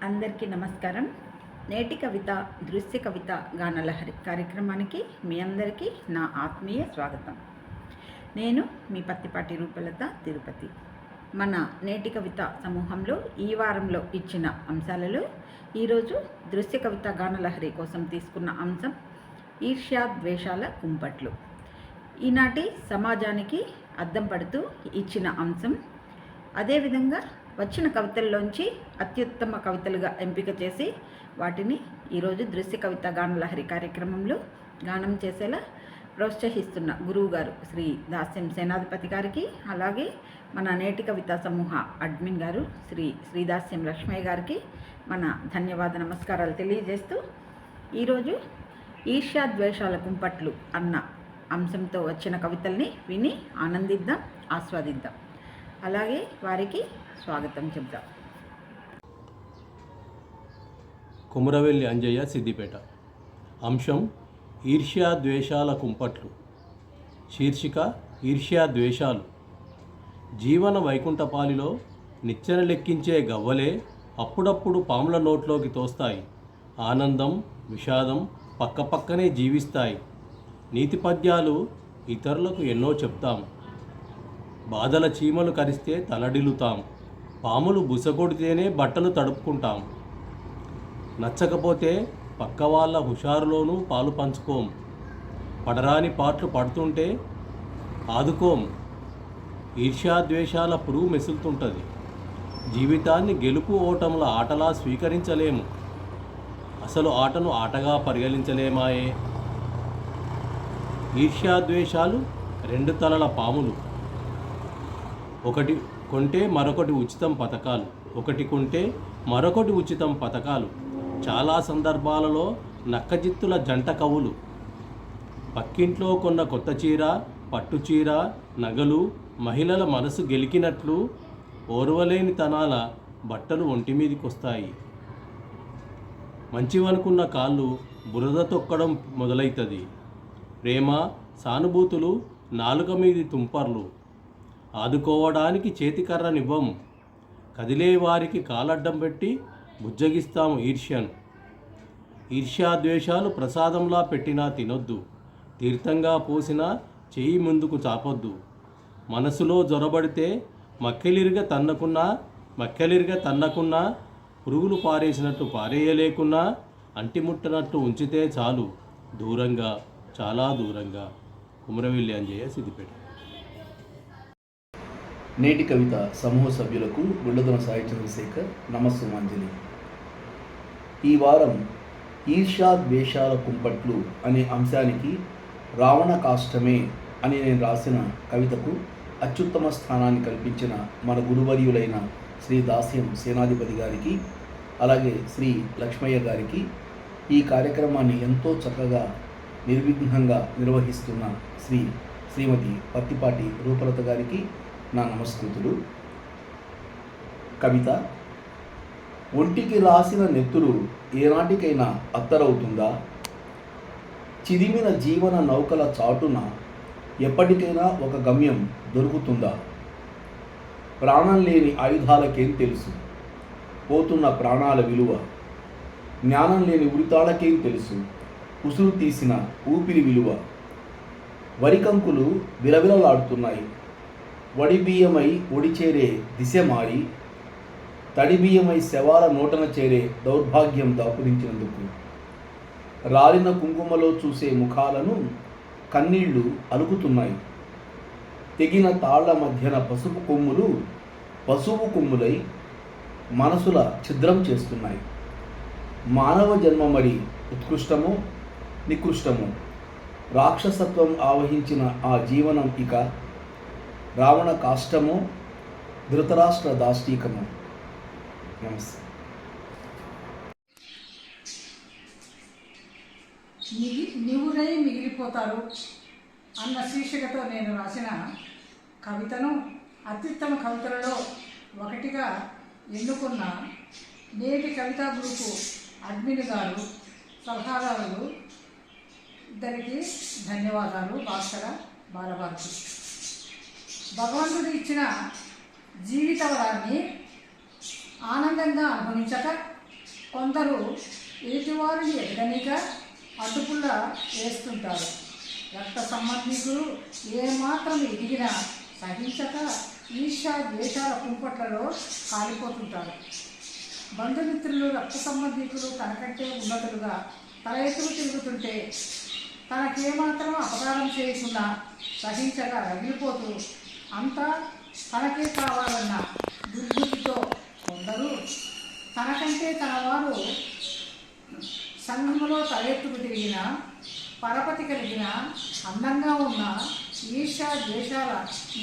అందరికీ నమస్కారం. నేటి కవిత దృశ్య కవిత గానలహరి కార్యక్రమానికి మీ అందరికీ నా ఆత్మీయ స్వాగతం. నేను మీ పత్తిపాటి రూపలత తిరుపతి. మన నేటి కవిత సమూహంలో ఈ వారంలో ఇచ్చిన అంశాలలో ఈరోజు దృశ్య కవిత గానలహరి కోసం తీసుకున్న అంశం ఈర్ష్యా ద్వేషాల కుంపట్లు. ఈనాటి సమాజానికి అద్దం పడుతూ ఇచ్చిన అంశం. అదేవిధంగా వచ్చిన కవితల్లోంచి అత్యుత్తమ కవితలుగా ఎంపిక చేసి వాటిని ఈరోజు దృశ్య కవిత గానలహరి కార్యక్రమంలో గానం చేసేలా ప్రోత్సహిస్తున్న గురువుగారు శ్రీ దాస్యం సేనాధిపతి గారికి, అలాగే మన నేటి కవిత సమూహ అడ్మిన్ గారు శ్రీదాస్యం లక్ష్మయ్య గారికి మన ధన్యవాద నమస్కారాలు తెలియజేస్తూ ఈరోజు ఈర్ష్యా ద్వేషాల కుంపట్లు అన్న అంశంతో వచ్చిన కవితల్ని విని ఆనందిద్దాం, ఆస్వాదిద్దాం. అలాగే వారికి స్వాగతం చెప్తాం. కుమరవెల్లి అంజయ్య, సిద్దిపేట. అంశం ఈర్ష్యా ద్వేషాల కుంపట్లు. శీర్షిక ఈర్ష్యా ద్వేషాలు. జీవన వైకుంఠపాలిలో నిచ్చెన లెక్కించే గవ్వలే అప్పుడప్పుడు పాముల నోట్లోకి తోస్తాయి. ఆనందం, విషాదం పక్కపక్కనే జీవిస్తాయి. నీతి పద్యాలు ఇతరులకు ఎన్నో చెప్తాం. బాధల చీమలు కరిస్తే తలడిల్లుతాం. పాములు బుసకొడితేనే బట్టలు తడుపుకుంటాం. నచ్చకపోతే పక్క వాళ్ళ హుషారులోనూ పాలు పంచుకోం. పడరాని పాటలు పడుతుంటే ఆదుకోం. ఈర్ష్యాద్వేషాల పురుగు మెసులుతుంటుంది. జీవితాన్ని గెలుపు ఓటముల ఆటలా స్వీకరించలేము. అసలు ఆటను ఆటగా పరిగణించలేమాయే. ఈర్ష్యాద్వేషాలు రెండు తలల పాములు. ఒకటి కొంటే మరొకటి ఉచితం పథకాలు. ఒకటి కొంటే మరొకటి ఉచితం పథకాలు. చాలా సందర్భాలలో నక్కజిత్తుల జంట కవులు. పక్కింట్లో కొన్న కొత్త చీర, పట్టు చీర, నగలు మహిళల మనసు గెలికినట్లు ఓర్వలేని తనాల బట్టలు ఒంటిమీదికొస్తాయి. మంచివనుకున్న కాళ్ళు బురద తొక్కడం మొదలవుతుంది. ప్రేమ, సానుభూతులు నాలుక మీది తుంపర్లు. ఆదుకోవడానికి చేతికర్రనివ్వం. కదిలేవారికి కాలడ్డం పెట్టి బుజ్జగిస్తాము ఈర్ష్యను. ఈర్ష్యాద్వేషాలు ప్రసాదంలా పెట్టినా తినొద్దు. తీర్థంగా పోసినా చేయి ముందుకు చాపొద్దు. మనసులో జొరబడితే మక్కెలిరిగా తన్నకున్నా పురుగులు పారేసినట్టు పారేయలేకున్నా అంటిముట్టనట్టు ఉంచితే చాలు. దూరంగా, చాలా దూరంగా. కుమరవెల్లి అంజయ్య, సిద్దిపేట. నేటి కవిత సమూహ సభ్యులకు గుళ్ళదొన సాయి చంద్రశేఖర్ నమస్సుమాంజలి. ఈ వారం ఈర్ష్యా ద్వేషాల కుంపట్లు అనే అంశానికి రావణ కాష్టమే అని నేను రాసిన కవితకు అత్యుత్తమ స్థానాన్ని కల్పించిన మన గురువర్యులైన శ్రీ దాస్యం సేనాధిపతి గారికి, అలాగే శ్రీ లక్ష్మయ్య గారికి, ఈ కార్యక్రమాన్ని ఎంతో చక్కగా నిర్విఘ్నంగా నిర్వహిస్తున్న శ్రీమతి పత్తిపాటి రూపలత గారికి నా నమస్కృతులు. కవిత. ఒంటికి రాసిన నెత్తురు ఏనాటికైనా అత్తరవుతుందా? చిదిమిన జీవన నౌకల చాటున ఎప్పటికైనా ఒక గమ్యం దొరుకుతుందా? ప్రాణం లేని ఆయుధాలకేం తెలుసు పోతున్న ప్రాణాల విలువ? జ్ఞానం లేని ఉరితాళకేం తెలుసు ఉసురు తీసిన ఊపిరి విలువ? వరికంకులు విలవిలలాడుతున్నాయి. వడి బియ్యమై ఒడిచేరే దిశ మారి, తడి బియ్యమై శవాల నోటన చేరే దౌర్భాగ్యం దాపురించినందుకు. రాలిన కుంకుమలో చూసే ముఖాలను కన్నీళ్లు అలుకుతున్నాయి. తెగిన తాళ్ల మధ్యన పసుపు కొమ్ములై మనసుల ఛిద్రం చేస్తున్నాయి. మానవ జన్మ మరి ఉత్కృష్టమో నికృష్టమో, రాక్షసత్వం ఆవహించిన ఆ జీవనం ఇక రావణ కాష్టమో ధృతరాష్ట్ర దాష్టీకమో. నమస్తే. నివురై మిగిలిపోతారు అన్న శీర్షికతో నేను రాసిన కవితను అత్యుత్తమ కవితలలో ఒకటిగా ఎన్నుకున్న నేటి కవితా గ్రూపు అడ్మిన్ గారు, సలహాదారులు ఇద్దరికి ధన్యవాదాలు. భాస్కర బాలభారతి. భగవంతుడు ఇచ్చిన జీవిత వరాన్ని ఆనందంగా అనుభవించక కొందరు ఎదుటివారిని ఎదగనిగా అడ్డుపుల్ల వేస్తుంటారు. రక్త సంబంధికులు ఏమాత్రం ఎదిగినా సహించక ఈర్ష్య ద్వేషాల కుంపట్లలో కాలిపోతుంటారు. బంధుమిత్రులు రక్త సంబంధికులు తనకంటే ఉన్నతులుగా తల ఎత్తులు తిరుగుతుంటే తనకేమాత్రం అపకారం చేయకుండా సహించగా రగిలిపోతూ అంతా తనకే కావాలన్న దుర్బుద్ధితో కొందరు తనకంటే తన వారు సంఘంలో తలెత్తుకు తిరిగిన పరపతి కలిగిన అందంగా ఉన్న ఈర్ష్య ద్వేషాల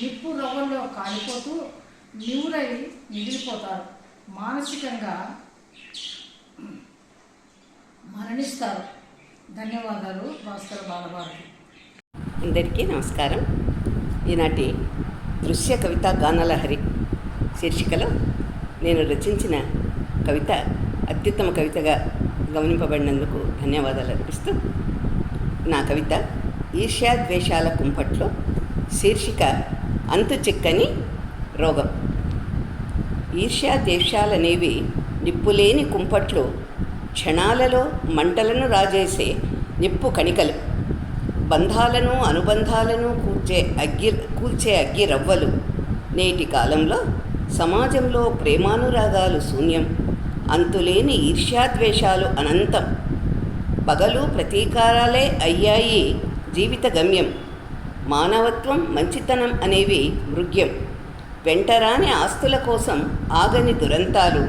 నిప్పు రవ్వల్లో కాలిపోతూ నివురై మిగిలిపోతారు. మానసికంగా మరణిస్తారు. ధన్యవాదాలు. భాస్కర బాలభారతి. అందరికీ నమస్కారం. ఈనాటి దృశ్య కవిత గానలహరి శీర్షికలో నేను రచించిన కవిత అత్యుత్తమ కవితగా గమనింపబడినందుకు ధన్యవాదాలు అర్పిస్తూ, నా కవిత ఈర్ష్యాద్వేషాల కుంపట్లో. శీర్షిక అంతు చిక్కని రోగం. ఈర్ష్యాద్వేషాలనేవి నిప్పులేని కుంపట్లు, క్షణాలలో మంటలను రాజేసే నిప్పు కణికలు, బంధాలను అనుబంధాలను కూల్చే అగ్గి రవ్వలు. నేటి కాలంలో సమాజంలో ప్రేమానురాగాలు శూన్యం, అంతులేని ఈర్ష్యాద్వేషాలు అనంతం. పగలు ప్రతీకారాలే అయ్యాయి జీవిత గమ్యం. మానవత్వం మంచితనం అనేవి మృగ్యం. వెంటరాని ఆస్తుల కోసం ఆగని దురంతాలు,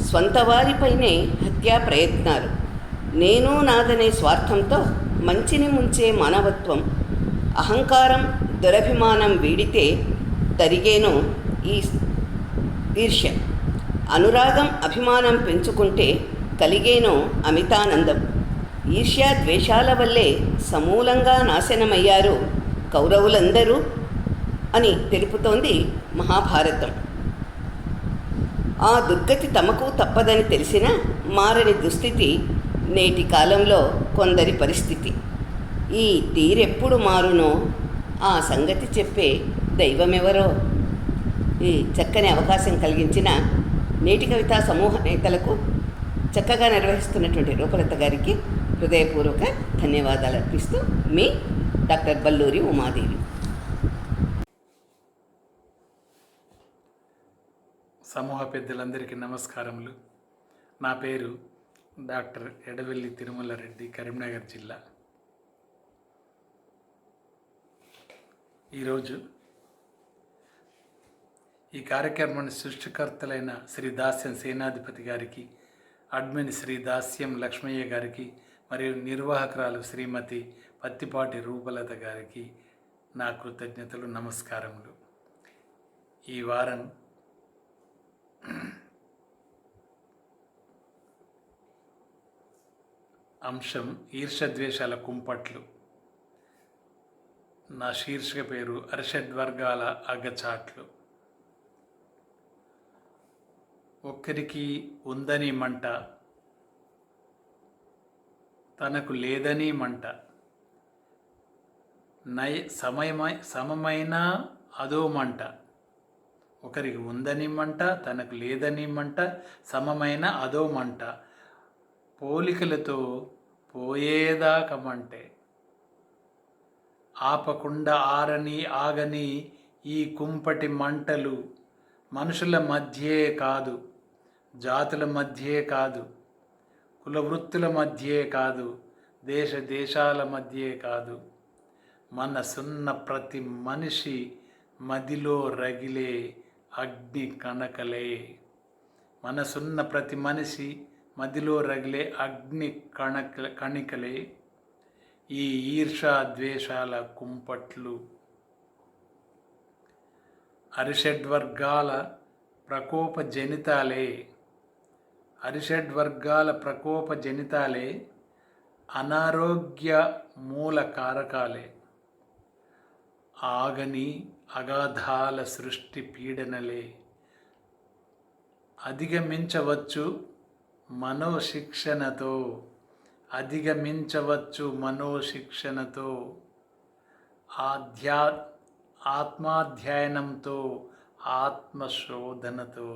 స్వంత వారిపైనే హత్యా ప్రయత్నాలు. నేను నాదనే స్వార్థంతో మంచిని ముంచే మానవత్వం. అహంకారం దురభిమానం వీడితే తరిగేను ఈ ఈర్ష్య. అనురాగం అభిమానం పెంచుకుంటే కలిగేను అమితానందం. ఈర్ష్య ద్వేషాల వల్లే సమూలంగా నాశనమయ్యారు కౌరవులందరూ అని తెలుపుతోంది మహాభారతం. ఆ దుర్గతి తమకు తప్పదని తెలిసినా మారని దుస్థితి నేటి కాలంలో కొందరి పరిస్థితి. ఈ తీరెప్పుడు మారునో ఆ సంగతి చెప్పే దైవమెవరో. ఈ చక్కని అవకాశం కలిగించిన నేటి కవితా సమూహ నేతలకు, చక్కగా నిర్వహిస్తున్నటువంటి రూపలత గారికి హృదయపూర్వక ధన్యవాదాలు అర్పిస్తూ, మీ డాక్టర్ బల్లూరి ఉమాదేవి. సమూహ పెద్దలందరికీ నమస్కారములు. నా పేరు డాక్టర్ ఎడవెల్లి తిరుమల రెడ్డి, కరీంనగర్ జిల్లా. ఈరోజు ఈ కార్యక్రమాన్ని సృష్టికర్తలైన శ్రీ దాస్యం సేనాధిపతి గారికి, అడ్మిన్ శ్రీ దాస్యం లక్ష్మయ్య గారికి, మరియు నిర్వాహకురాలు శ్రీమతి పత్తిపాటి రూపలత గారికి నా కృతజ్ఞతలు, నమస్కారములు. ఈ వారం అంశం ఈర్ష్యద్వేషాల కుంపట్లు. నా శీర్షిక పేరు అరిషడ్వర్గాల అగచాట్లు. ఒక్కరికి ఉందని మంట, తనకు లేదని మంట, సమమైన అదో మంట. ఒకరికి ఉందని మంట, తనకు లేదని మంట, సమమైన అదో మంట. పోలికలతో పోయేదాకా మంటే, ఆపకుండా ఆగని ఈ కుంపటి మంటలు మనుషుల మధ్యే కాదు, జాతుల మధ్యే కాదు, కులవృత్తుల మధ్యే కాదు, దేశాల మధ్యే కాదు, మనసున్న ప్రతి మనిషి మదిలో రగిలే అగ్ని కణకలే. మనసున్న ప్రతి మనిషి మదిలో రగిలే అగ్ని కణికలే ఈ ఈర్ష్యా ద్వేషాల కుంపట్లు. అరిషడ్వర్గాల ప్రకోప జనితాలే అనారోగ్య మూల కారకాలే. ఆగని అగాధాల సృష్టి పీడనలే. అధిగమించవచ్చు మనోశిక్షణతో, ఆత్మాధ్యయనంతో, ఆత్మశోధనతో.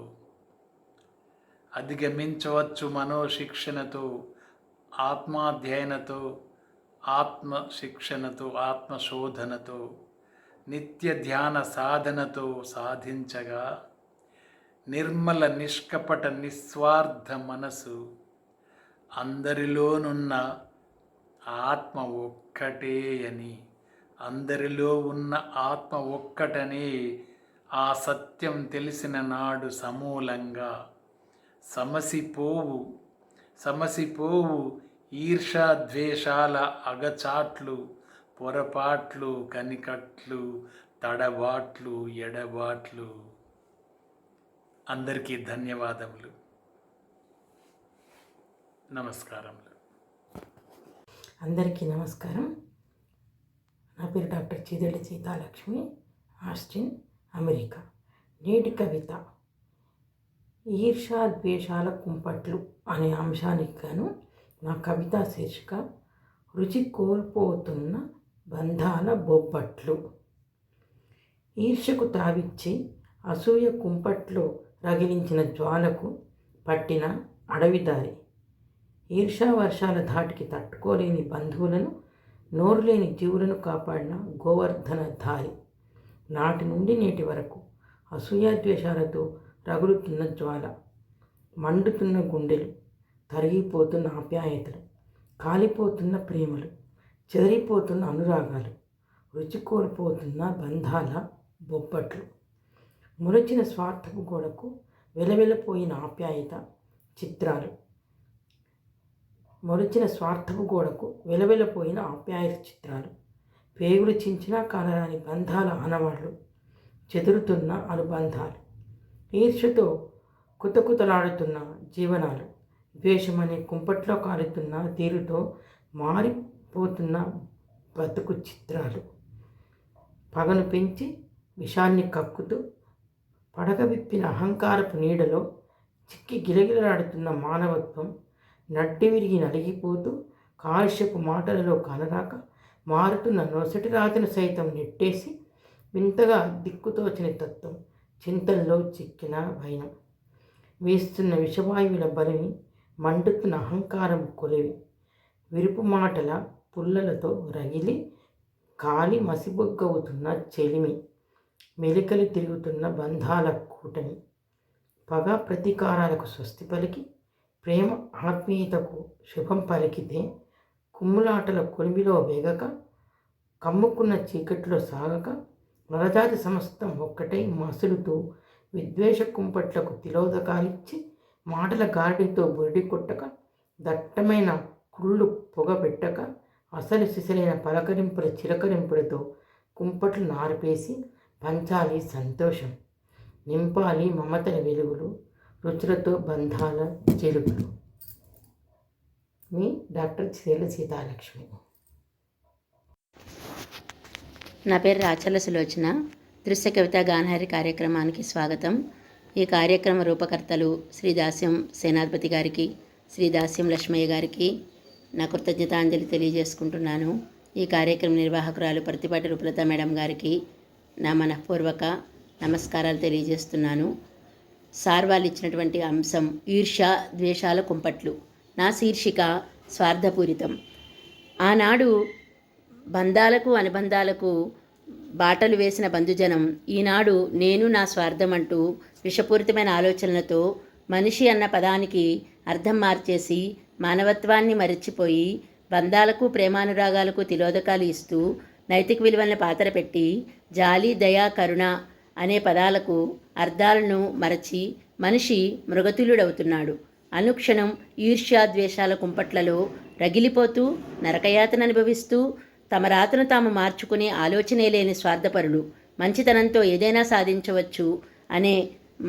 అధిగమించవచ్చు మనోశిక్షణతో, ఆత్మాధ్యయనతో, ఆత్మశిక్షణతో, ఆత్మశోధనతో, నిత్య ధ్యాన సాధనతో సాధించగా నిర్మల నిష్కపట నిస్వార్థ మనసు అందరిలోనున్న ఆత్మ ఒక్కటే అని, అందరిలో ఉన్న ఆత్మ ఒక్కటనే ఆ సత్యం తెలిసిన నాడు సమూలంగా సమసిపోవు ఈర్ష్యాద్వేషాల అగచాట్లు, పొరపాట్లు, కనికట్లు, తడబాట్లు, ఎడబాట్లు. అందరికీ ధన్యవాదములు, నమస్కారములు. అందరికీ నమస్కారం. నా పేరు డాక్టర్ చీదెళ్ళ సీతాలక్ష్మి, ఆస్టిన్, అమెరికా. నేటి కవిత ఈర్ష్యా ద్వేషాల కుంపట్లు అనే అంశానికి గాను నా కవితా శీర్షిక రుచి కోల్పోతున్న బంధాల బొబ్బట్లు. ఈర్ష్యకు తావిచ్చి అసూయ కుంపట్లో రగిలించిన జ్వాలకు పట్టిన అడవిదారి, ఈర్ష్యా వర్షాల ధాటికి తట్టుకోలేని బంధువులను, నోరులేని జీవులను కాపాడిన గోవర్ధన ధారి. నాటి నుండి నేటి వరకు అసూయాద్వేషాలతో రగులుతున్న జ్వాల, మండుతున్న గుండెలు, తరిగిపోతున్న ఆప్యాయతలు, కాలిపోతున్న ప్రేమలు, చెదిరిపోతున్న అనురాగాలు, రుచి కోల్పోతున్న బంధాల బొబ్బట్లు. మురచిన స్వార్థపు గోడకు వెలవెలపోయిన ఆప్యాయత చిత్రాలు, మొలిచిన స్వార్థపు గోడకు వెలవెలపోయిన ఆప్యాయత చిత్రాలు, పేగులు చించినా కానరాని బంధాల ఆనవాళ్ళు, చెదురుతున్న అనుబంధాలు, ఈర్ష్యతో కుతకుతలాడుతున్న జీవనాలు, ద్వేషమనే కుంపట్లో కాలుతున్న తీరుతో మారిపోతున్న బతుకు చిత్రాలు, పగను పెంచి విషాన్ని కక్కుతూ పడగ విప్పిన అహంకారపు నీడలో చిక్కి గిలగిలలాడుతున్న మానవత్వం, నడ్డి విరిగి నలిగిపోతూ కాలుష్యపు మాటలలో కనరాక మారుతున్న నొసటి రాతను సైతం నెట్టేసి వింతగా దిక్కుతోచని తత్వం, చింతల్లో చిక్కిన భయం, వేస్తున్న విషవాయువుల బలిని, మండుతున్న అహంకారం కొలివి, విరుపు మాటల పుల్లలతో రగిలి కాలి మసిబొగ్గవుతున్న చెలిమి, మెలికలు తిరుగుతున్న బంధాల కూటమి, పగ ప్రతీకారాలకు స్వస్తి పలికి ప్రేమ ఆత్మీయతకు శుభం పలికితే కుమ్ములాటల కొలిమిలో వేగక, కమ్ముకున్న చీకట్లో సాగక, నరజాతి సమస్తం ఒక్కటై మసులుతూ విద్వేష కుంపట్లకు తిలోదకాలిచ్చి మాటల గాడితో బురిడి కొట్టక, దట్టమైన కుళ్ళు పొగబెట్టక, అసలు సిసలైన పలకరింపుల చిలకరింపులతో కుంపట్లు నారిపేసి పంచాలి సంతోషం, నింపాలి మమతల వెలుగులు, రుచులతో బంధాల చెరుకులు. మీ డాక్టర్ చీదెళ్ళ సీతాలక్ష్మి. నా పేరు రాచర్ల సులోచన. దృశ్య కవిత గానహరి కార్యక్రమానికి స్వాగతం. ఈ కార్యక్రమ రూపకర్తలు శ్రీ దాస్యం సేనాధిపతి గారికి, శ్రీ దాస్యం లక్ష్మయ్య గారికి నా కృతజ్ఞతాంజలి తెలియజేసుకుంటున్నాను. ఈ కార్యక్రమ నిర్వాహకురాలు పర్తిపాటి రూపలత మేడం గారికి నా మనఃపూర్వక నమస్కారాలు తెలియజేస్తున్నాను. సార్ వాళ్ళు ఇచ్చినటువంటి అంశం ఈర్ష్య ద్వేషాల కుంపట్లు. నా శీర్షిక స్వార్థపూరితం. ఆనాడు బంధాలకు అనుబంధాలకు బాటలు వేసిన బంధుజనం ఈనాడు నేను నా స్వార్థం అంటూ విషపూరితమైన ఆలోచనలతో మనిషి అన్న పదానికి అర్థం మార్చేసి మానవత్వాన్ని మరిచిపోయి బంధాలకు ప్రేమానురాగాలకు తిలోదకాలు ఇస్తూ నైతిక విలువలను పాతర పెట్టి జాలి దయ కరుణ అనే పదాలకు అర్థాలను మరచి మనిషి మృగతుల్యుడవుతున్నాడు. అనుక్షణం ఈర్ష్యాద్వేషాల కుంపట్లలో రగిలిపోతూ నరకయాతన అనుభవిస్తూ తమ రాతను తాము మార్చుకునే ఆలోచనే లేని స్వార్థపరులు మంచితనంతో ఏదైనా సాధించవచ్చు అనే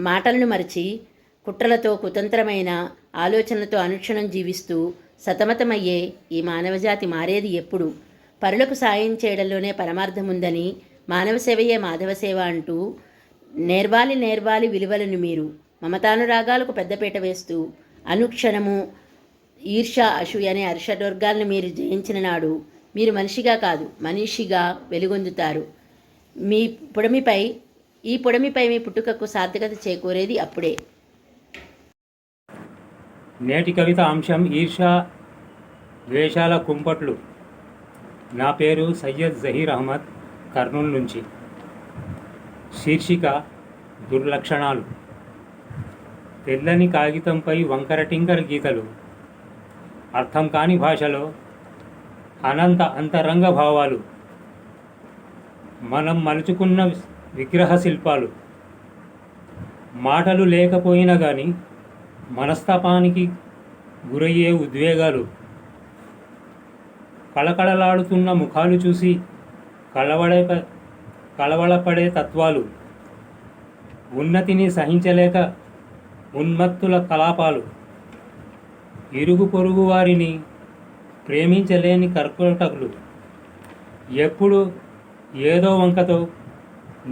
మాటలను మరచి కుట్రలతో కుతంత్రమైన ఆలోచనలతో అనుక్షణం జీవిస్తూ సతమతమయ్యే ఈ మానవజాతి మారేది ఎప్పుడు? పరులకు సాయం చేయడంలోనే పరమార్థం ఉందని, మానవ సేవయే మాధవ సేవ అంటూ నేర్వాలి విలువలను మీరు మమతానురాగాలకు పెద్దపీట వేస్తూ అనుక్షణము ఈర్ష్య అసూయ అనే అరిషడ్వర్గాలను మీరు జయించిన నాడు మీరు మనిషిగా కాదు మనిషిగా వెలుగొందుతారు. ఈ పొడమిపై మీ పుట్టుకకు సార్థకత చేకూరేది అప్పుడే. నేటి కవిత అంశం ఈర్ష ద్వేషాల కుంపట్లు. నా పేరు సయ్యద్ జహీర్ అహ్మద్, కర్నూలు నుంచి. శీర్షిక దుర్లక్షణాలు. తెల్లని కాగితంపై వంకర టింకర గీతలు, అర్థం కాని భాషలో అనంత అంతరంగ భావాలు, మనం మలుచుకున్న విగ్రహ శిల్పాలు, మాటలు లేకపోయినా కానీ మనస్తాపానికి గురయ్యే ఉద్వేగాలు, కళకళలాడుతున్న ముఖాలు చూసి కలవళపడే తత్వాలు, ఉన్నతిని సహించలేక ఉన్మత్తుల కలాపాలు, ఇరుగు పొరుగు వారిని ప్రేమించలేని కర్కోటకులు, ఎప్పుడు ఏదో వంకతో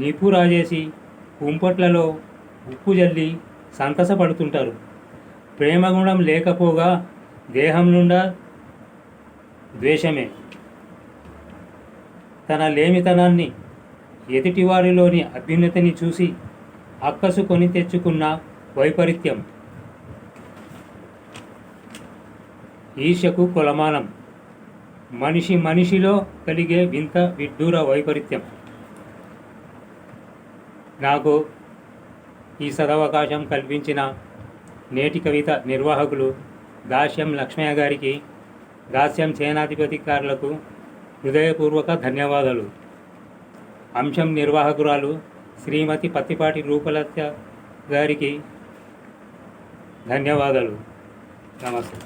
నిప్పు రాజేసి కుంపట్లలో ఉప్పు జల్లి సంతసపడుతుంటారు. ప్రేమగుణం లేకపోగా దేహం నుండా ద్వేషమే. తన లేమితనాన్ని, ఎదుటివారిలోని అభ్యున్నతిని చూసి అక్కసుకొని తెచ్చుకున్న వైపరీత్యం. ఈర్ష్యకు కొలమానం. మనిషిలో కలిగే వింత విడ్డూర వైపరీత్యం. నాకు ఈ సదవకాశం కల్పించిన నేటి కవిత నిర్వాహకులు దాస్యం లక్ష్మయ్య గారికి, దాస్యం సేనాధిపతి గారులకు హృదయపూర్వక ధన్యవాదాలు. అంశం నిర్వాహకురాలు శ్రీమతి పత్తిపాటి రూపలత గారికి ధన్యవాదాలు. నమస్తే.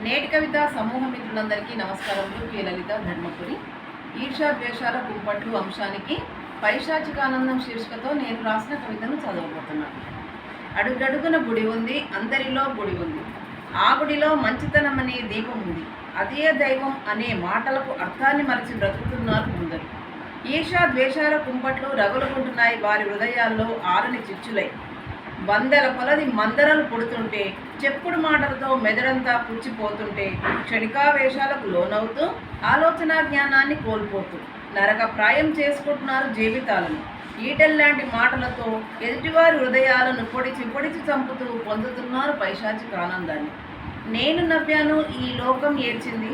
నేటి కవిత సమూహ మిత్రులందరికీ నమస్కారములు. కే లలిత ధర్మపురి. ఈర్షా ద్వేషాల కుంపట్లు అంశానికి పైశాచికానందం శీర్షికతో నేను రాసిన కవితను చదవబోతున్నాను. అడుగడుగున గుడి ఉంది, అందరిలో గుడి ఉంది. ఆ గుడిలో మంచితనం అనే దీపం ఉంది. అదే దైవం అనే మాటలకు అర్థాన్ని మరచి బ్రతుకుతున్నారు కొందరు. ఈర్షా ద్వేషాల కుంపట్లు రగులుకుంటున్నాయి వారి హృదయాల్లో ఆరని చిచ్చులై. వందల కొలది మందరలు పుడుతుంటే, చెప్పుడు మాటలతో మెదడంతా పుచ్చిపోతుంటే, క్షణికావేశాలకు లోనవుతూ ఆలోచనా జ్ఞానాన్ని కోల్పోతూ నరకప్రాయం చేసుకుంటున్నారు జీవితాలను. ఈటెల్లాంటి మాటలతో ఎదుటివారి హృదయాలను పొడిచి చంపుతూ పొందుతున్నారు పైశాచిక ఆనందాన్ని. నేను నవ్వాను, ఈ లోకం ఏడ్చింది.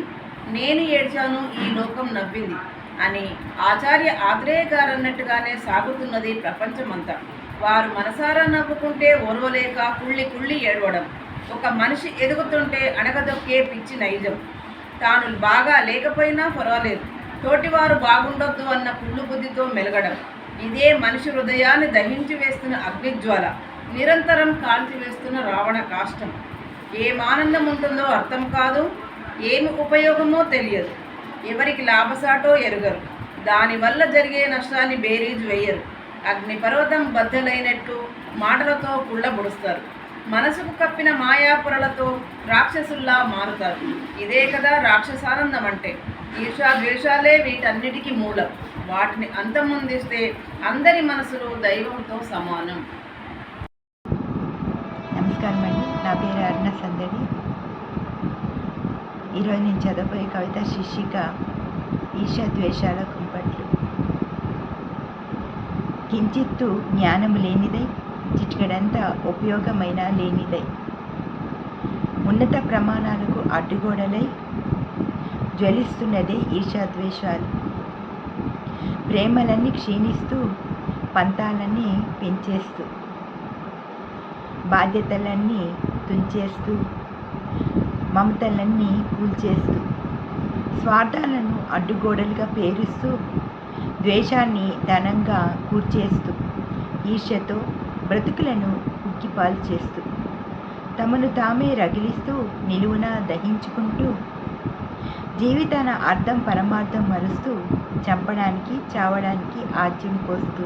నేను ఏడ్చాను, ఈ లోకం నవ్వింది అని ఆచార్య ఆత్రేయ గారన్నట్టుగానే సాగుతున్నది ప్రపంచమంతా. వారు మనసారా నవ్వుకుంటే ఓర్వలేక కుళ్ళి ఏడవడం. ఒక మనిషి ఎదుగుతుంటే అణగదొక్కే పిచ్చి నైజం. తాను బాగా లేకపోయినా పర్వాలేదు, తోటివారు బాగుండొద్దు అన్న కుళ్ళు బుద్ధితో మెలగడం. ఇదే మనిషి హృదయాన్ని దహించి వేస్తున్న అగ్నిజ్వాల, నిరంతరం కాల్చివేస్తున్న రావణ కాష్టం. ఏం ఆనందం ఉంటుందో అర్థం కాదు, ఏమి ఉపయోగమో తెలియదు. ఎవరికి లాభసాటో ఎరుగరు. దానివల్ల జరిగే నష్టాన్ని బేరీజు వేయరు. అగ్నిపర్వతం బద్దలైనట్టు మాటలతో పుళ్ళబుడుస్తారు. మనసుకు కప్పిన మాయాపురలతో రాక్షసుల్లా మారుతారు. ఇదే కదా రాక్షసానందం అంటే. ఈర్షా ద్వేషాలే వీటన్నిటికీ మూలం. వాటిని అంతమొందిస్తే అందరి మనసులు దైవంతో సమానం. నమస్కారం అండి, నా పేరు అరుణ సందడి. ఈరోజు నేను చదవబోయే కవిత శీర్షిక ఈర్ష్య ద్వేషాల కుంపట్లు. కించిత్తు జ్ఞానము లేనిదై, చిటికెడంత ఉపయోగమైన లేనిదై, ఉన్నత ప్రమాణాలకు అడ్డుగోడలై జ్వలిస్తున్నదే ఈర్ష్యాద్వేషాలు. ప్రేమలన్నీ క్షీణిస్తూ, పంతాలన్నీ పెంచేస్తూ, బాధ్యతలన్నీ తుంచేస్తూ, మమతలన్నీ కూల్చేస్తూ, స్వార్థాలను అడ్డుగోడలుగా పేరుస్తూ, ద్వేషాన్ని ధనంగా కూర్చేస్తూ, ఈర్ష్యతో బ్రతుకులను ఉక్కిపాలు చేస్తూ, తమను తామే రగిలిస్తూ, నిలువున దహించుకుంటూ, జీవితాన అర్థం పరమార్థం మరుస్తూ, చంపడానికి చావడానికి ఆజ్యం పోస్తూ,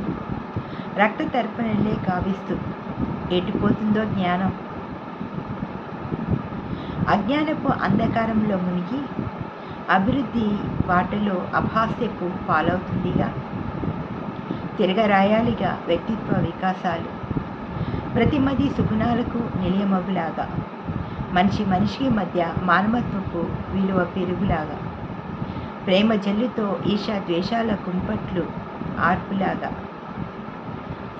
రక్త తర్పణలే కావిస్తూ, ఎటుపోతుందో జ్ఞానం. అజ్ఞానపు అంధకారంలో మునిగి అభివృద్ధి బాటలో అభాస్యపు పాలవుతుందిగా. తిరగరాయాలిగా వ్యక్తిత్వ వికాసాలు, ప్రతిమది సుగుణాలకు నిలయమగులాగా, మనిషికి మధ్య మానవత్వపు విలువ పెరుగులాగా, ప్రేమ జల్లుతో ఈర్ష్య ద్వేషాల కుంపట్లు ఆర్పులాగా,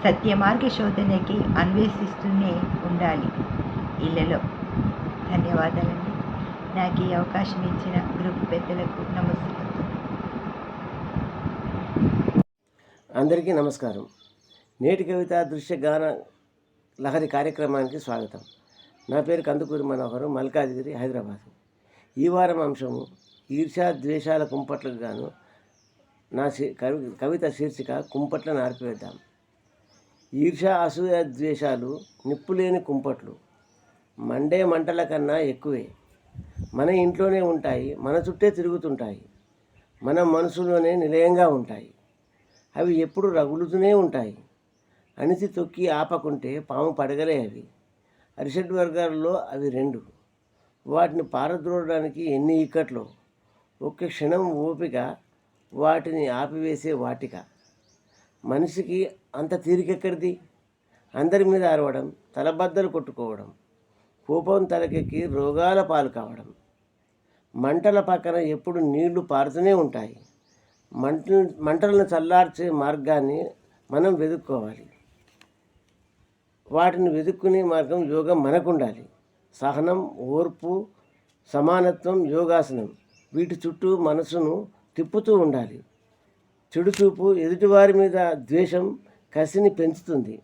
సత్య మార్గ శోధనకి అన్వేషిస్తూనే ఉండాలి ఇళ్ళలో. ధన్యవాదాలండి. నాకు ఈ అవకాశం ఇచ్చిన గ్రూప్ పెద్దలకు నమస్కారం. అందరికీ నమస్కారం. నేటి కవిత దృశ్య గాన లహరి కార్యక్రమానికి స్వాగతం. నా పేరు కందుకూరి మనోహరం, మల్కాజ్గిరి, హైదరాబాద్. ఈ వారం అంశము ఈర్ష్యా ద్వేషాల కుంపట్లకు గాను నా కవిత శీర్షిక కుంపట్లను ఆర్పివేద్దాం. ఈర్ష్య అసూయ ద్వేషాలు నిప్పులేని కుంపట్లు, మండే మంటల కన్నా ఎక్కువే. మన ఇంట్లోనే ఉంటాయి, మన చుట్టే తిరుగుతుంటాయి, మన మనసులోనే నిలయంగా ఉంటాయి. అవి ఎప్పుడు రగులుతూనే ఉంటాయి. అణిచి తొక్కి ఆపకుంటే పాము పడగలే అవి. అరిషడ్ వర్గాల్లో అవి రెండు. వాటిని పారద్రోడడానికి ఎన్ని ఇక్కట్లో. ఒక్క క్షణం ఓపిక వాటిని ఆపివేసే వాటిక. మనిషికి అంత తీరికెక్కడిది? అందరి మీద అరవడం, తలబద్దలు కొట్టుకోవడం, కోపం తలకెక్కి రోగాల పాలు కావడం. మంటల పక్కన ఎప్పుడు నీళ్లు పారుతూనే ఉంటాయి. మంటలను చల్లార్చే మార్గాన్ని మనం వెతుక్కోవాలి. వాటిని వెతుక్కునే మార్గం యోగం మనకుండాలి. సహనం, ఓర్పు, సమానత్వం, యోగాసనం వీటి చుట్టూ మనసును తిప్పుతూ ఉండాలి. చెడు చూపు, ఎదుటివారి మీద ద్వేషం కసిని పెంచుతుంది.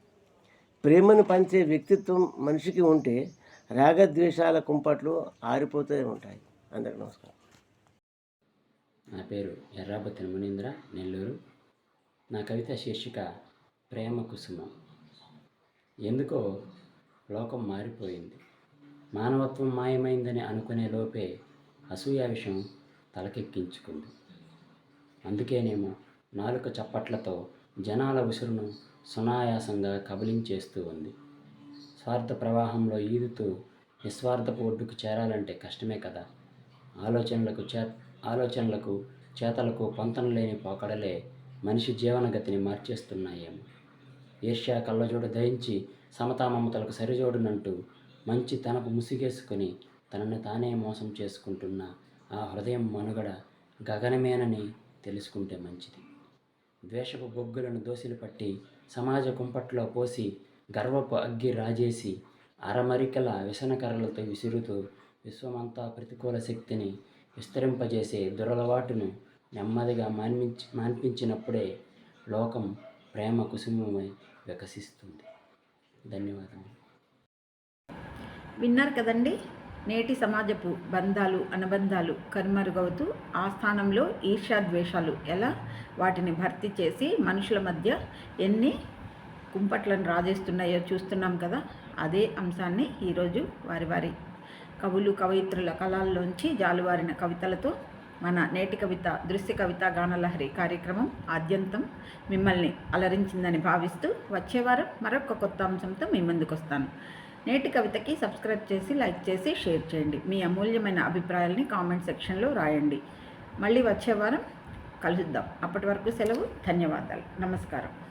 ప్రేమను పంచే వ్యక్తిత్వం మనిషికి ఉంటే రాగద్వేషాల కుంపట్లు ఆరిపోతూ ఉంటాయి. అందరికీ నమస్కారం. నా పేరు ఎర్రాబత్తిన మునీంద్ర, నెల్లూరు. నా కవిత శీర్షిక ప్రేమ కుసుమం. ఎందుకో లోకం మారిపోయింది. మానవత్వం మాయమైందని అనుకునే లోపే అసూయ విషయం తలకెక్కించుకుంది. అందుకేనేమో నాలుక చప్పట్లతో జనాల ఉసురును సునాయాసంగా కబలించేస్తూ ఉంది. స్వార్థ ప్రవాహంలో ఈదుతూ నిస్వార్థపు ఒడ్డుకు చేరాలంటే కష్టమే కదా. ఆలోచనలకు చేతలకు పొంతన లేని పోకడలే మనిషి జీవనగతిని మార్చేస్తున్నాయేమో. ఈర్ష్యా కళ్ళజోడు ధరించి సమతామమతలకు సరిజోడునంటూ మంచి తనపు ముసిగేసుకొని తనను తానే మోసం చేసుకుంటున్న ఆ హృదయం మనుగడ గగనమేనని తెలుసుకుంటే మంచిది. ద్వేషపు బొగ్గులను దోసిలు పట్టి సమాజ కుంపట్లో పోసి గర్వపు అగ్గి రాజేసి అరమరికల వ్యసనకర్రలతో విసురుతూ విశ్వమంతా ప్రతికూల శక్తిని విస్తరింపజేసే దురలవాటును నెమ్మదిగా మాన్పించినప్పుడే లోకం ప్రేమ కుసుమమై వికసిస్తుంది. ధన్యవాదాలు. విన్నారు కదండి. నేటి సమాజపు బంధాలు, అనుబంధాలు కనుమరుగవుతూ ఆ స్థానంలో ఈర్ష్యాద్వేషాలు ఎలా వాటిని భర్తీ చేసి మనుషుల మధ్య ఎన్ని కుంపట్లను రాజేస్తున్నాయో చూస్తున్నాం కదా. అదే అంశాన్ని ఈరోజు వారి కవులు, కవయిత్రుల కళల్లోంచి జాలువారిన కవితలతో మన నేటి కవిత దృశ్య కవిత గానలహరి కార్యక్రమం ఆద్యంతం మిమ్మల్ని అలరించిందని భావిస్తూ వచ్చే వారం మరొక కొత్త అంశంతో మీ ముందుకు వస్తాను. నేటి కవితకి సబ్స్క్రైబ్ చేసి, లైక్ చేసి, షేర్ చేయండి. మీ అమూల్యమైన అభిప్రాయాల్ని కామెంట్ సెక్షన్లో రాయండి. మళ్ళీ వచ్చే వారం కలుద్దాం. అప్పటి వరకు సెలవు. ధన్యవాదాలు. నమస్కారం.